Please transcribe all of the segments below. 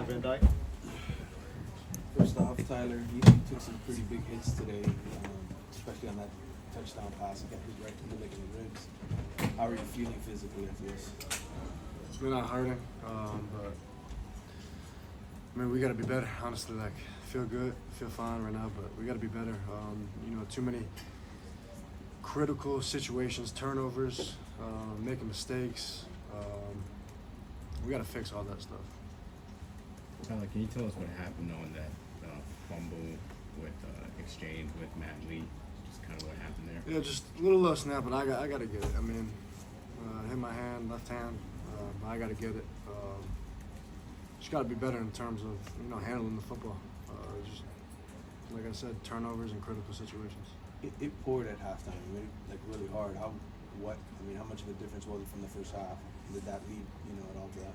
Van Dyke. First off, Tyler, you took some pretty big hits today, especially on that touchdown pass. You got hit right in the leg and the ribs. How are you feeling physically after this? It's been not hurting, but I mean, we got to be better. Honestly, like feel good, feel fine right now, but we got to be better. Too many critical situations, turnovers, making mistakes. We got to fix all that stuff. Tyler, can you tell us what happened on that fumble with exchange with Matt Lee? Just kind of what happened there. Yeah, just a little low snap, but I got to get it. I mean, hit my hand, left hand. I got to get it. Just got to be better in terms of handling the football. Just like I said, turnovers and critical situations. It poured at halftime, really hard. How much of a difference was it from the first half? Did that lead, at all to that?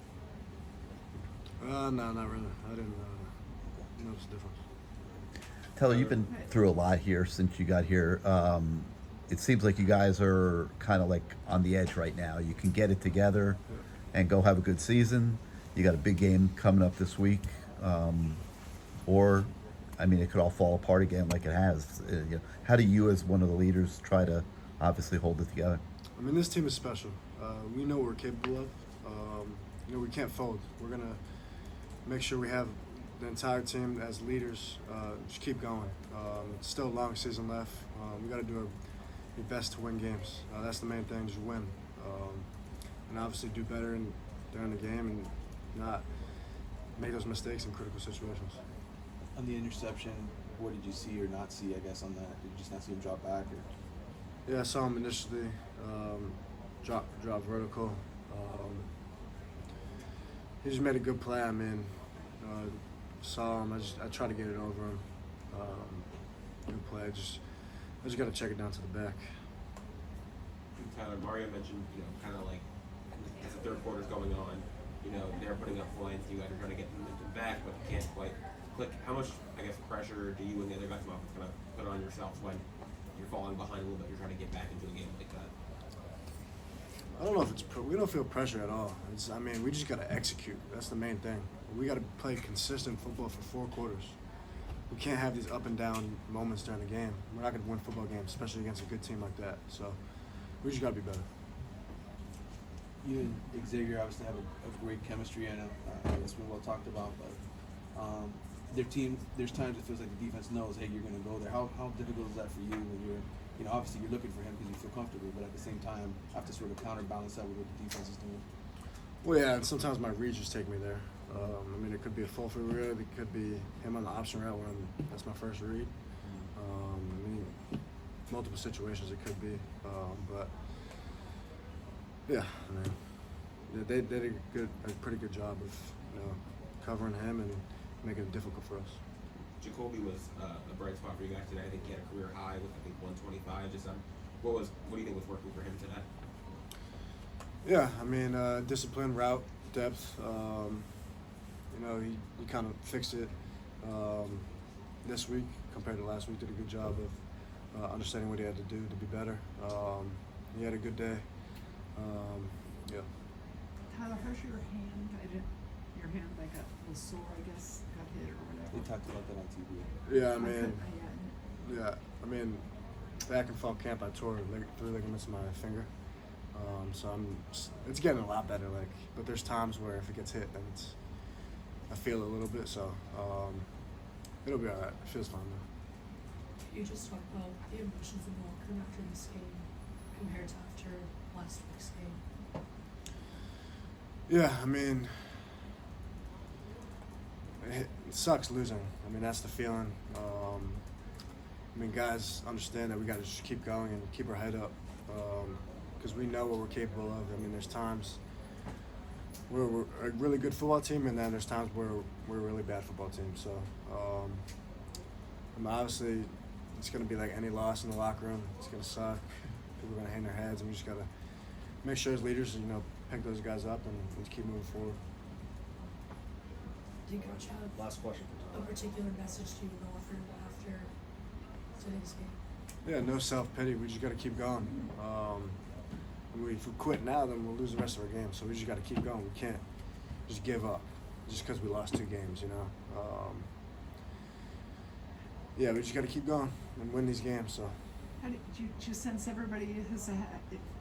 No, not really. I didn't notice the difference. Tyler, you've been through a lot here since you got here. It seems like you guys are kind of like on the edge right now. You can get it together and go have a good season. You got a big game coming up this week. It could all fall apart again like it has. How do you, as one of the leaders, try to obviously hold it together? I mean, this team is special. We know what we're capable of. We can't fold. We're going to make sure we have the entire team as leaders just keep going. It's still a long season left. We got to do our best to win games. That's the main thing, just win. And obviously do better during the game and not make those mistakes in critical situations. On the interception, what did you see or not see, I guess, on that? Did you just not see him drop back? Or? Yeah, I saw him initially drop vertical. He just made a good play. I mean, saw him. I tried to get it over him. Good play. I just got to check it down to the back. Tyler, Mario mentioned, kind of like as the third quarter's going on, they're putting up points. You guys are trying to get them back, but you can't quite click. How much, pressure do you and the other guys kind of put on yourselves when you're falling behind a little bit? You're trying to get back into a game like that. I don't know if we don't feel pressure at all. We just got to execute. That's the main thing. We got to play consistent football for 4 quarters. We can't have these up and down moments during the game. We're not going to win football games, especially against a good team like that. So we just got to be better. You and Xavier obviously have a great chemistry, and that's been well talked about. But their team, there's times it feels like the defense knows, hey, you're going to go there. How difficult is that for you when you're obviously you're looking for him because you feel comfortable, but at the same time, have to sort of counterbalance that with what the defense is doing? Well, yeah, and sometimes my reads just take me there. It could be a full field read. It could be him on the option route when that's my first read. Multiple situations it could be. But, yeah, they did a pretty good job of covering him and making it difficult for us. Jacoby was a bright spot for you guys today. I think he had a career high with 125. Just what do you think was working for him today? Yeah, discipline, route, depth. He kind of fixed it this week compared to last week. Did a good job of understanding what he had to do to be better. He had a good day. Yeah. Tyler, how's your hand? Your hand was sore, I guess, got hit or whatever. They talked about that on TV. Yeah, back in fall camp, I tore 3 ligaments in my finger. It's getting a lot better. But there's times where if it gets hit, then I feel it a little bit. So it'll be all right. It feels fine though. You just talked about the emotions of walking after this game compared to after last week's game. Yeah, it sucks losing. That's the feeling. Guys understand that we got to just keep going and keep our head up because we know what we're capable of. There's times where we're a really good football team, and then there's times where we're a really bad football team. So, obviously, it's going to be like any loss in the locker room. It's going to suck. People are going to hang their heads, and we just got to make sure as leaders, pick those guys up and keep moving forward. Do you, Coach, have Last question. a particular message to you offer after today's game? Yeah, no self-pity. We just got to keep going. If we quit now, then we'll lose the rest of our game. So we just got to keep going. We can't just give up. just because we lost 2 games, you know. Yeah, we just got to keep going and win these games. So How do you sense everybody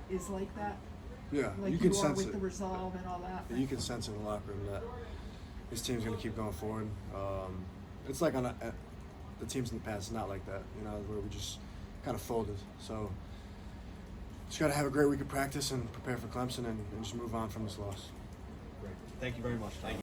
is like that? yeah, Like you can are sense with it. the resolve and all that? You can sense in the locker room that this team's going to keep going forward. It's like the teams in the past, not like that, you know, where we just kind of folded. So just got to have a great week of practice and prepare for Clemson and just move on from this loss. Great. Thank you very much, Tyler.